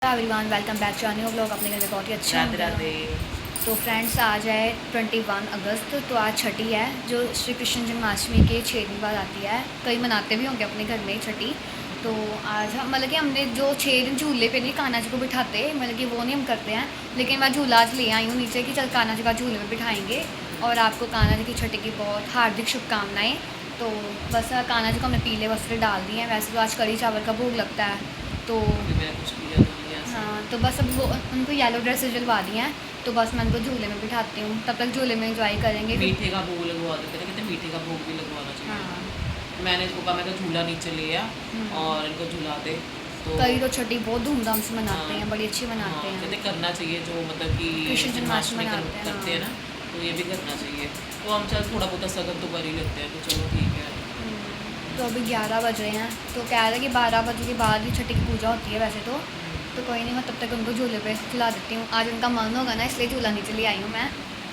Everyone welcome back to new vlog. अपने घर में बहुत ही अच्छा राधे राधे। तो फ्रेंड्स, आज है 21 अगस्त। तो आज छठी है, जो श्री कृष्ण जन्माष्टमी के 6 दिन बाद आती है। कई मनाते भी होंगे अपने घर में छठी। तो आज हम मतलब कि हमने जो 6 दिन झूले पे नहीं कान्हा जी को बिठाते, मतलब कि वो नहीं हम करते हैं। लेकिन मैं झूला आज ले आई हूँ नीचे कि चल कान्हा जी का झूले में बिठाएंगे। और आपको कान्हा जी की छठी की बहुत हार्दिक शुभकामनाएँ। तो बस कान्हा जी को हमने पीले वस्त्र डाल दिए हैं। वैसे तो आज कढ़ी चावल का भोग लगता है। तो अभी मैंने कुछ किया तो नहीं ऐसे। हाँ, तो बस अब वो उनको येलो ड्रेस दिलवा दी हैं। तो बस मैं उनको झूले में बिठाती हूँ, तब तक झूले में एंजॉय करेंगे। मीठे का भोग लगवा देते थे, कहते मीठे का भोग भी लगवाना चाहिए। हाँ। मैंने इसको कहा, मैं तो झूला नीचे ले आ और इनको झूला दे। तो कई तो छठी बहुत धूमधाम से मनाते हाँ, हैं, बड़ी अच्छी मनाते हैं। कहते करना चाहिए जो मतलब कि कृष्ण जन्माष्टमी करते हैं ना, तो ये भी करना चाहिए। तो हम चल थोड़ा बहुत सगन तो कर ही लेते हैं, तो चलो ठीक है। तो अभी 11 बज रहे हैं। तो कह रहे कि 12 बजे के बाद ही छठी की पूजा होती है वैसे तो कोई नहीं, मैं तब तक उनको झूले पे खिला देती हूँ। आज उनका मन होगा ना, इसलिए झूला नीचे ले आई हूँ मैं।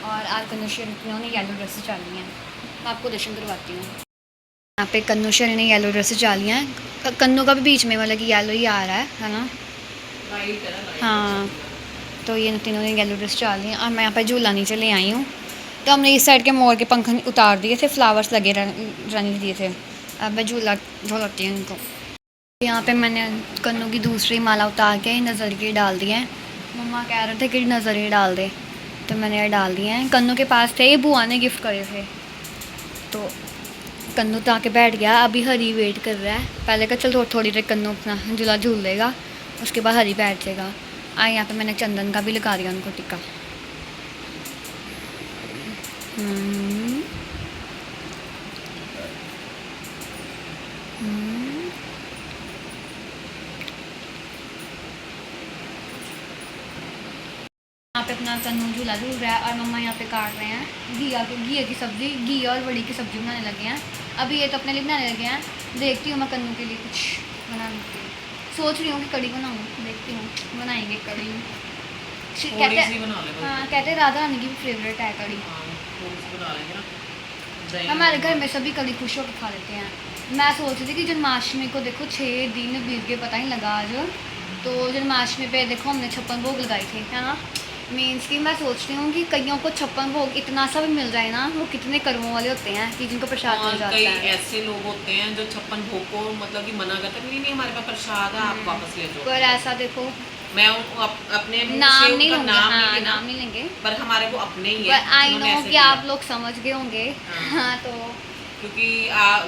और आज कन्नुश्री ने येलो ड्रेसेस डाली हैं। मैं आपको दर्शन करवाती हूँ। यहाँ पे कन्नुश्री ने येलो ड्रेसेस डाली हैं। कन्नू का भी बीच में मतलब कि येलो ही आ रहा है ना। लाइट है ना, लाइट हाँ, तो ये तीनों ने येलो ड्रेस डाली हैं। और मैं यहाँ पे झूला नीचे ले आई हूँ। तो हमने इस साइड के मोर के पंख उतार दिए थे, फ्लावर्स लगे रहने दिए थे। अब मैं झूला झूलती हूँ उनको। यहाँ पे मैंने कन्नू की दूसरी माला उतार के नज़रिए डाल दिए हैं। मम्मा कह रहे थे कि नज़रिए डाल दे, तो मैंने ये डाल दिए हैं। कन्नू के पास थे, ये बुआ ने गिफ्ट करे थे। तो कन्नू तो आके बैठ गया। अभी हरी वेट कर रहा है। पहले का चल थोड़ी देर कन्नू अपना झूला झूल लेगा, उसके बाद हरी बैठ जाएगा। यहाँ पे मैंने चंदन का भी लगा दिया उनको टिक्का। यहाँ पे अपना कन्नू झूला झूल रहा है और मम्मा यहाँ पे काट रहे हैं घिया की सब्ज़ी। घिया और बड़ी की सब्ज़ी बनाने लगे हैं। अभी ये तो अपने लिए बनाने लगे हैं। देखती हूँ मैं कन्नू के लिए कुछ बनाने के लिए सोच रही हूँ कि कड़ी बनाऊँ। देखती हूँ, बनाएंगे कड़ी। कहते राधा रानी की भी फेवरेट है कड़ी। हमारे घर में सभी कड़ी खुश होकर खा लेते हैं। मैं सोच रही थी कि जन्माष्टमी को देखो 6 दिन बीत गए, पता ही लगा आज। तो जन्माष्टमी पे देखो हमने 56 भोग लगाए थे, है ना। मीन्स कि मैं सोच रही हूँ कि कईयों को 56 भोग इतना सा भी मिल जाए ना, वो कितने कर्मों वाले होते हैं कि जिनको प्रसाद मिल जाता कई है। ऐसे लोग होते हैं जो 56 भोग को मतलब कि मना करते हैं, नहीं नहीं हमारे पास प्रसाद है, आप वापस ले जाओ। पर ऐसा देखो, मैं अपने नाम नहीं उनका लूँगी। हाँ, नाम नहीं लेंगे, पर हमारे वो अपने ही है। आई नो कि आप लोग समझ गए होंगे। हाँ, तो क्योंकि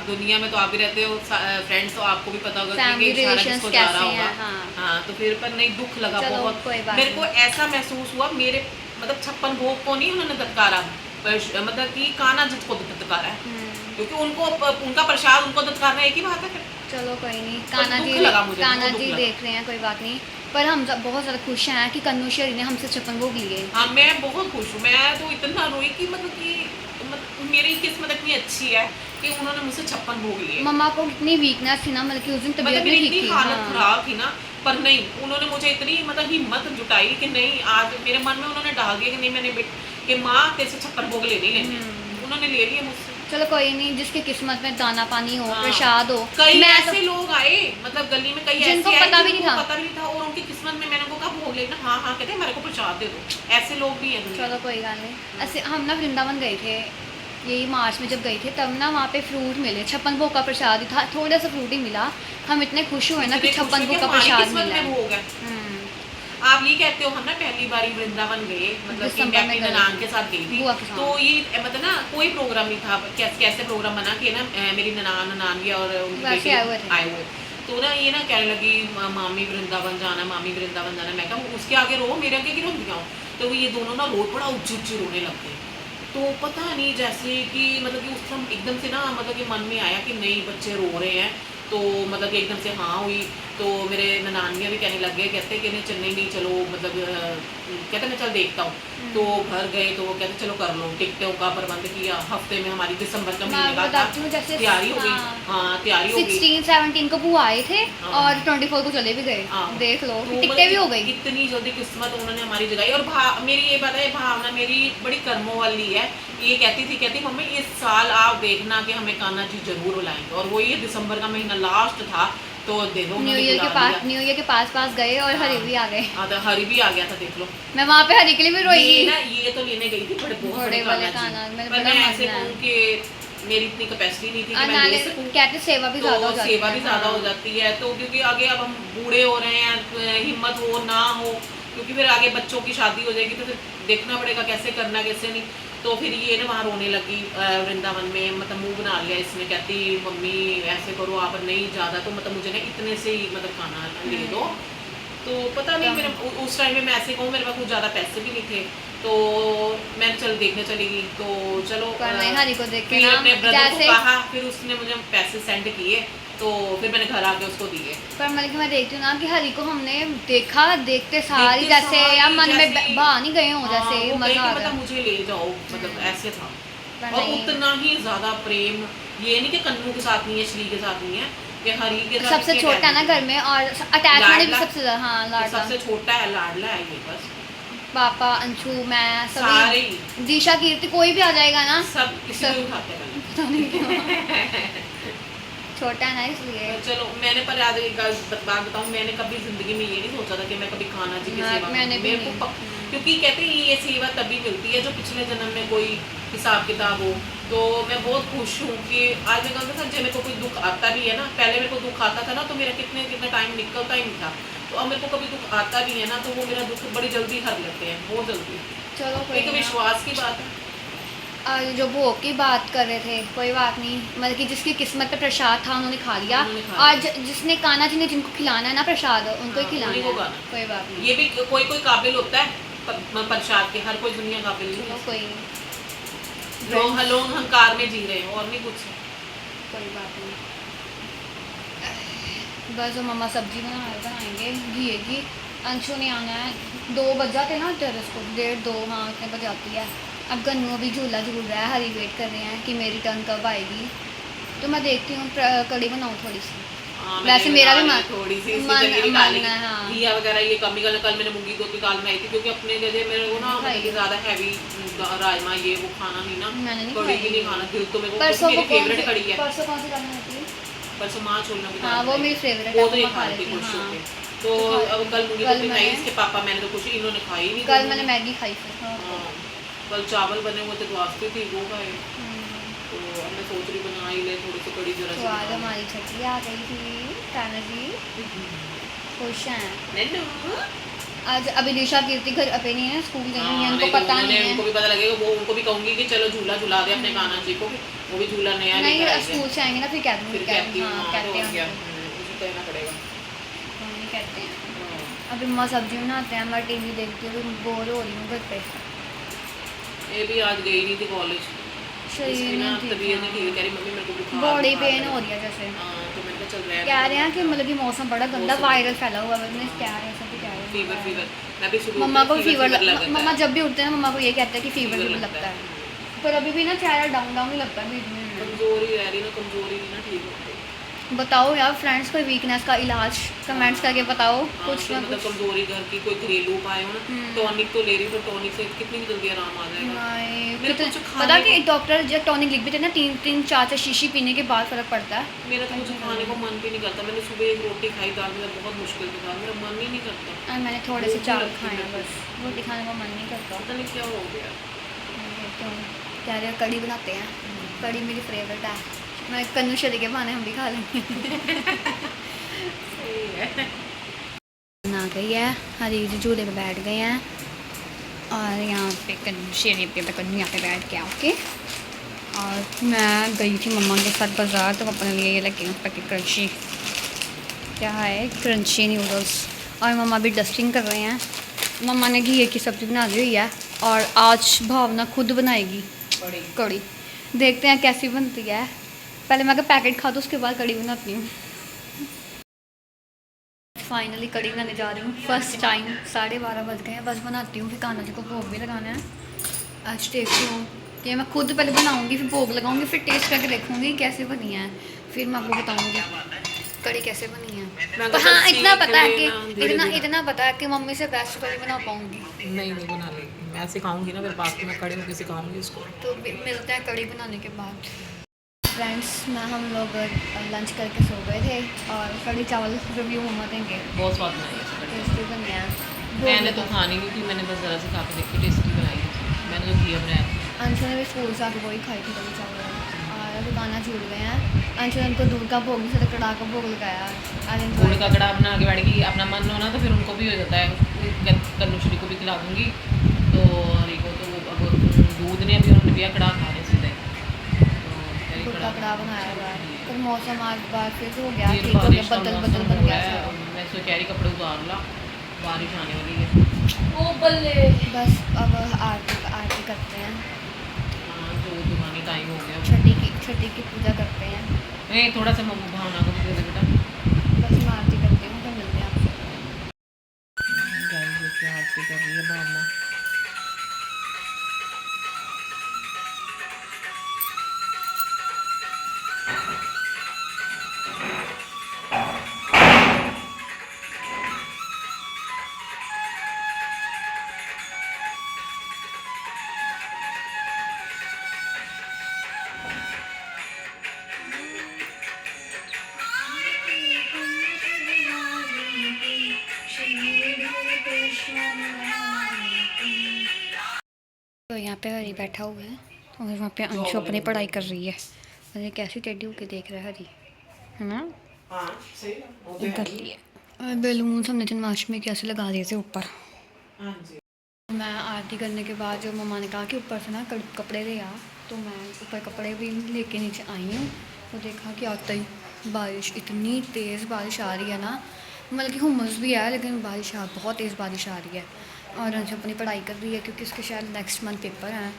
दुनिया में तो आप भी रहते हो, फ्रेंड्स, तो आपको भी पता होगा फैमिली कि इशारा रिलेशंस किसको जा रहा कैसे होगा। हैं। हाँ, तो फिर पर नहीं, दुख लगा बहुत। कोई बात मेरे को ऐसा महसूस हुआ, मेरे मतलब 56 भोग को नहीं उन्होंने दत्कारा, मतलब कि कान्हा जी को दत्कारा है, क्योंकि उनको उनका प्रसाद उनको दत्कारना एक ही बात है। चलो कोई नहीं, कान्हा जी देख रहे हैं, कोई बात नहीं। पर हम सब बहुत ज़्यादा खुश हैं कि कन्नुश्री ने हमसे 56 भोग लिए। हाँ, मैं बहुत खुश हूँ। मैं तो इतना रोई कि मेरी किस्मत इतनी अच्छी है कि उन्होंने मुझसे 56 भोग लिए। मम्मा को कितनी वीकनेस थी ना, मतलब कि उस दिन तबीयत नहीं ठीक थी, हालत खराब थी ना। पर नहीं, उन्होंने मुझे इतनी मतलब हिम्मत जुटाई कि नहीं, आज मेरे मन में उन्होंने डाल दिया कि नहीं, मैंने कि माँ तेरे से 56 भोग लेने ही लेने। उन्होंने ले लिए मुझसे। चलो कोई नहीं, जिसकी किस्मत में दाना पानी हो, प्रसाद हो। कई ऐसे लोग आए, मतलब गली में कई जिनको पता भी नहीं था और उनकी किस्मत में, मैंने उनको कहा भोग लेना। हाँ हाँ कहते हमारे को प्रसाद दे दो। ऐसे लोग भी हैं। चलो कोई बात नहीं। ऐसे हम ना वृंदावन गए थे, यही मार्च में जब गए थे, तब ना वहाँ पे फ्रूट मिले। 56 भोग का प्रसाद ही था, थोड़ा सा फ्रूट ही मिला। हम इतने खुश हुए ना कि 56 भोग का प्रसाद मिला। आप ये कहते हो हम ना पहली बार वृंदावन गए, मतलब कि मैं अपनी ननान के साथ गई थी। तो ये मतलब ना कोई प्रोग्राम नहीं था, कैसे प्रोग्राम बना के ना मेरी ननान भी और उनकी बेटी आए हुए। तो ना ये ना कहने लगी मामी वृंदावन जाना, मामी वृंदावन जाना। मैं कहा उसके आगे रो, मेरे आगे क्यों रोती हूँ। तो ये दोनों ना रो पड़ा, उच्ची रोने लग गए। तो पता नहीं जैसे कि मतलब कि उस समय एकदम से ना मतलब कि मन में आया कि नहीं बच्चे रो रहे हैं, तो मतलब कि एकदम से हाँ हुई। तो मेरे ननानियाँ भी कहने लग गए, कहते कि नहीं चलने नहीं, चलो मतलब कहते मैं चल देखता हूँ। तो घर गए तो वो कहते चलो कर लो, टिकटों का प्रबंध किया। हफ्ते में हमारी दिसंबर का महीने का तैयारी हो गई। हाँ, तैयारी हो गई। 16-17 को बुआ आए थे और 24 को चले भी गए। देख लो, टिकटें भी हो गई। इतनी जल्दी किस्मत उन्होंने हमारी जगाई। और मेरी ये पता है, भावना मेरी बड़ी कर्मों वाली है। ये कहती मम्मी इस साल आप देखना कि हमें कान्हा जी जरूर बुलाएंगे। और वो ये दिसंबर का महीना लास्ट था, तो दे दो। न्यू ईयर के पास गए और हरी भी आ गए। हाँ तो हरी भी आ गया था, देख लो। मैं वहाँ पे हरी के लिए भी रोई थी ना, ये तो लेने गई थी बहुत बड़े वाले खाना, पर मैं ऐसे कहूँ कि मेरी इतनी कैपेसिटी नहीं थी कि मैं ले सकूं। कहते सेवा भी ज़्यादा हो जाती है। सेवा भी ज़्यादा हो जाती है, तो क्योंकि आगे अब हम बूढ़े हो रहे हैं, हिम्मत हो ना हो, क्योंकि फिर आगे बच्चों की शादी हो जाएगी तो फिर देखना पड़ेगा कैसे करना कैसे नहीं। तो फिर ये ना वहाँ रोने लगी वृंदावन में, मतलब मुंह बना लिया इसने, कहती मम्मी ऐसे करो आप, नहीं ज़्यादा तो मतलब मुझे ना इतने से ही मतलब खाना ले दो। तो पता नहीं मेरे उस टाइम में मैं ऐसे कहूँ मेरे पास कुछ ज़्यादा पैसे भी नहीं थे, तो मैं चल देखने चली गई। तो चलो हरी को देख के फिर अपने ब्रदर को कहा, फिर उसने मुझे पैसे सेंड किए, तो फिर मैंने घर आके उसको दिए। पर मतलब मैं देखती हूँ ना कि हरी को हमने देखा, देखते सारी जैसे या मन में बाहर नहीं गए हो जैसे मजा आ मतलब मुझे ले जाओ, मतलब ऐसे था। और उतना ही ज्यादा प्रेम, ये नहीं कि कन्नू के साथ नहीं है, श्री के साथ नहीं है, कि हरी के साथ सबसे छोटा ना घर में, और अटैचमेंट भी सबसे ज्यादा। हाँ, लाडला सबसे छोटा है, लाडला है ये बस। पापा, अंशु, मैं, सारे दिशा, कीर्ति, कोई भी आ जाएगा ना, सब किसी को उठाते हैं। छोटा है ना इसलिए। चलो मैंने पर आज एक बात बताऊं, मैंने कभी जिंदगी में ये नहीं सोचा था कि मैं कभी खाना जी की सेवा मेरे को, क्योंकि कहते हैं ये सेवा तभी मिलती है जो पिछले जन्म में कोई हिसाब किताब हो। तो मैं बहुत खुश हूँ कि आज मैं कहता था, जब मेरे को कोई दुख आता भी है ना, पहले मेरे को दुख आता था ना तो मेरा कितना टाइम निकलता ही नहीं था, तो अब मेरे को कभी दुख आता भी है ना तो वो मेरा दुख बड़ी जल्दी हर लेते हैं, बहुत जल्दी। चलो एक विश्वास की बात है। जो भोग की बात कर रहे थे, कोई बात नहीं, मतलब कि जिसकी किस्मत पे प्रसाद था उन्होंने खा लिया, और जिसने कान्हा जी ने जिनको खिलाना है ना प्रसाद, उनको ही खिलाना है, कोई बात नहीं। ये भी कोई काबिल होता है प्रसाद के, हर कोई दुनिया काबिल नहीं है, कोई लोग अहंकार में जी रहे हैं और नहीं कुछ, कोई बात नहीं। बस मम्मा सब्जी बनाएंगे घी की। अंशु ने आना है, 2 बज जाते ना टेरेस को, 1:30 हाँ इतने बजे आती है। अब गन्नू अभी झूला झूल रहा है, हरी वेट कर रहे हैं कि मेरी टर्न कब आएगी, तो मैं देखती हूँ कड़ी बनाऊँ थोड़ी सी। वैसे मेरा भी थोड़ी सी मन है। हाँ, घिया वगैरह ये कमी कल मैंने मूंगी धोती दाल बनाई थी, क्योंकि अपने जैसे मेरे को ना ज़्यादा हैवी राजमा ये वो खाना नहीं ना, कड़ी भी नहीं खाना, दिल तो मेरे को मेरी फेवरेट कड़ी है। परसों कौन सी दाल होती है? परसों माँ छोलना की दाल, वो मेरी फेवरेट है, वो तो ये खा लेती खुश होके। तो अब कल मूंगी धोती खाई इसके पापा, मैंने तो कुछ इन्होंने खाई नहीं, कल मैंने मैगी खाई थी। कल चावल बने हुए थे तो वास्ते थी वो खाए, तो अब मैं सोच रही बना ही ले थोड़ी सी कड़ी जरा। तो आज हमारी छठी आ गई थी, ताना जी खुश हैं। आज अभी दिशा कीर्ति घर पे नहीं है, स्कूल गई है, उनको पता नहीं है, उनको भी पता लगेगा, वो उनको भी कहूँगी कि चलो झूला झूला दे अपने कान्हा जी को, वो भी झूला नया नहीं, स्कूल से आएंगे ना फिर कहते हैं, कहते हैं। अभी मम्मा सब्जी बनाते हैं, मैं टीवी देखती हूँ, बोर हो रही हूँ घर पे। ये भी आज गई नहीं थी कॉलेज, शरीर में तबीयत नहीं ठीक, कह रही मम्मी मेरे को बुखार, बॉडी पेन हो रही है जैसे, तो मैंने कहा चल रहा है, कह रहे हैं कि मतलब कि मौसम बड़ा गंदा वायरल फैला हुआ है, मैं कह रहे हैं सभी कह रहे हैं फीवर। मैं भी सुबह मम्मा को फीवर, मम्मा जब भी उठते हैं ना मम्मा को ये कहते हैं कि फीवर भी लगता है, पर अभी भी ना चेहरा डाउन ही लगता है बीच में, कमजोरी रह रही ना, कमजोरी नहीं ना ठीक होती। बताओ यार फ्रेंड्स, कोई वीकनेस का इलाज कमेंट्स करके बताओ कुछ ना मतलब कमजोरी घर की कोई घरेलू उपाय हो ना, टॉनिक तो ले रही हूँ, टॉनिक से कितनी जल्दी आराम आ जाएगा। पता कि डॉक्टर जब टॉनिक लिख भी थे ना 3-4 शीशी पीने के बाद फर्क पड़ता है। मेरा तो कुछ खाने को मन भी नहीं करता, मैंने सुबह एक रोटी खाई दाल में बहुत मुश्किल के साथ, मेरा मन ही नहीं करता, और मैंने थोड़े से चावल खाए बस, रोटी खाने का मन नहीं करता, पता नहीं क्या हो गया। क्या रहे कड़ी बनाते हैं, कड़ी मेरी फेवरेट है, मैं कन्नू शरी के बहाने हम भी खा लेंगे। आ गई है, हरी जी झूले पे बैठ गए हैं, और यहाँ पे कन्नू शरी पे कन्नू यहाँ पे बैठ गया। ओके, और मैं गई थी मम्मा के साथ बाज़ार, तो अपने लिए ये लगी हूँ पैकेट क्रंची, क्या है क्रंची नूडल्स, और मम्मा भी डस्टिंग कर रहे हैं। मम्मा ने घी की सब्ज़ी बना दी हुई है, और आज भावना खुद बनाएगी कड़ी, देखते हैं कैसी बनती है, पहले मैं अगर पैकेट खा दूँ उसके बाद कड़ी बनाती हूँ। फाइनली कड़ी बनाने जा रही हूँ, फर्स्ट टाइम, 12:30 बज गए हैं, बस बनाती हूँ, फिर कान्हा जी को भोग भी लगाना है। आज देखती हूँ कि मैं खुद पहले बनाऊँगी, फिर भोग लगाऊँगी, फिर टेस्ट करके देखूँगी कैसे बनी है, फिर मैं आपको बताऊँगी कड़ी कैसे बनी है। तो हाँ इतना पता है कि इतना पता है कि मम्मी से बेस्ट कड़ी बना पाऊँगी। नहीं बना लेगी, मैं सिखाऊंगी ना, फिर बाकी मैं कड़ी होकर सिखाऊंगी उसको। तो मिलते हैं कड़ी बनाने के बाद। फ्रेंड्स मैं हम लोग लंच करके सो गए थे और कढ़ी चावल रिव्यू मम्मा देंगे। बहुत स्वाद बनाई है इसकी। टेस्टी बन गया। मैंने तो खानी नहीं थी, मैंने बस ज़रा सी खा के देखी, टेस्टी बनाई है। मैंने तो घिया बनाया था। अंशु ने भी स्कूल से आके वही खाई थी कढ़ी चावल और अभी गाना छूट गए हैं। अंशु ने उनको दूध का भोग नहीं से कड़ा का भोग लगाया। आज गुड़ का कड़ा बना के बैठ गई, अपना मन हो ना तो फिर उनको भी हो जाता है। कन्नुश्री को भी खिला दूँगी, तो रिको तो अब दूध ने अभी उन्होंने भी कड़ा खा रहे सीधे, तो गुड़ का कड़ा बनाया हुआ है। फिर मौसम आज बार फिर हो ये गया, ठीक हो गया, बारिश का बदल मौसम बदल हो बन रहा गया है। सब। मैं सोच रही कपड़े उतार ला, बारिश आने वाली है। ओ बल्ले। बस अब आरती करते हैं। हाँ, जो दुकानी टाइम हो गया। छठी की पूजा करते हैं। नहीं, थोड़ा सा भावना को भी दे दे बेटा। बस मैं आरती करती हूँ, फिर मिलते हैं आपसे। गाइस देखिए आरती कर रही है भावना। तो यहाँ पे हरी बैठा हुआ है और वहाँ पे अंशु अपनी पढ़ाई कर रही है और ये कैसी टेढ़ी होके देख रहा है हरी, है ना। हाँ सही कर लिए और बैलून हमने जन्माष्टमी के ऐसे लगा दिए थे ऊपर। हाँ जी। मैं आरती करने के बाद जो मम्मा ने कहा कि ऊपर से ना कपड़े ले आ, तो मैं ऊपर कपड़े भी लेके नीचे आई हूँ। तो देखा कि आते ही बारिश, इतनी तेज़ बारिश आ रही है ना, मतलब कि हुमस भी है लेकिन बहुत तेज़ बारिश आ रही है। और अंशु अपनी पढ़ाई कर रही है क्योंकि उसके शायद नेक्स्ट मंथ पेपर हैं।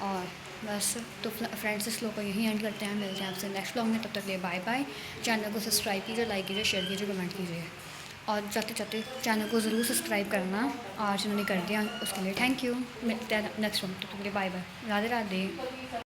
और बस तो फ्रेंड्स इस लोग को यहीं एंड करते हैं, मिलते हैं आपसे नेक्स्ट व्लॉग में। तब तक लिए बाय बाय। चैनल को सब्सक्राइब कीजिए, लाइक कीजिए, शेयर कीजिए, कमेंट कीजिए और जाते जाते चैनल को ज़रूर सब्सक्राइब करना। आज उन्होंने कर दिया, उसके लिए थैंक यू। मिलते हैं नेक्स्ट व्लॉग, तब तक लिए बाय बाय, राधे राधे।